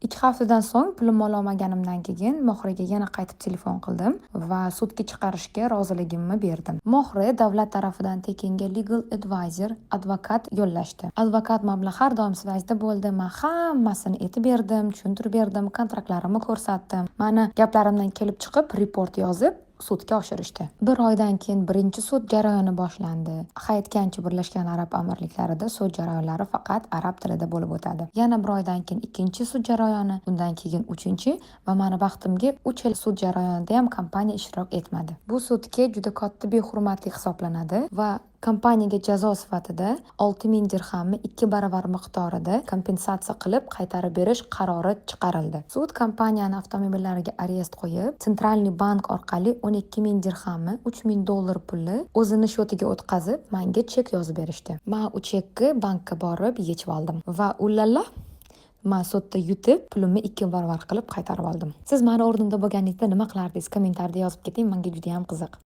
2 haftadan so'ng pulimni ololmaganimdan keyin Mohriga yana qaytib telefon qildim va sudga chiqarishga roziligimni berdim. Mohri davlat tarafidan tekinga legal advisor, advokat yo'llashdi. Advokat mablag' har doim svязьda bo'ldi. Men hammasini aytib berdim, tushuntirib berdim, kontraktlarimni ko'rsatdim. Mani gaplarimdan kelib chiqib report yozib sudga oshirishdi. Bir oydan keyin birinchi sud jarayoni boshlandi. Hayitgancha Birlashgan Arab Amirliklarida sud jarayonlari faqat arab tilida bo'lib o'tadi. Yana bir oydan keyin ikkinchi sud jarayoni, undan keyin uchinchi va meni baxtimga 3 yil sud jarayonida ham kompaniya ishtirok etmadi. Bu sudga juda katta behurmatlik hisoblanadi va kompaniyaga jazo sifatida 6000 dirhamni 2 baravar miqdorida kompensatsiya qilib qaytarib berish qarori chiqarildi. Sud kompaniyani avtomobillariga arest qo'yib, Centralniy bank orqali 12000 dirhamni, $3000 pulni o'zini shotiga o'tkazib, menga chek yozib berishdi. Men u chekni bankka borib yechib oldim va ullalla men sudda yutib, pulimni 2 baravar qilib qaytarib oldim. Siz meni o'rnimda bo'lganingizda nima qilardingiz? Kommentariyada yozib keting, menga juda ham qiziq.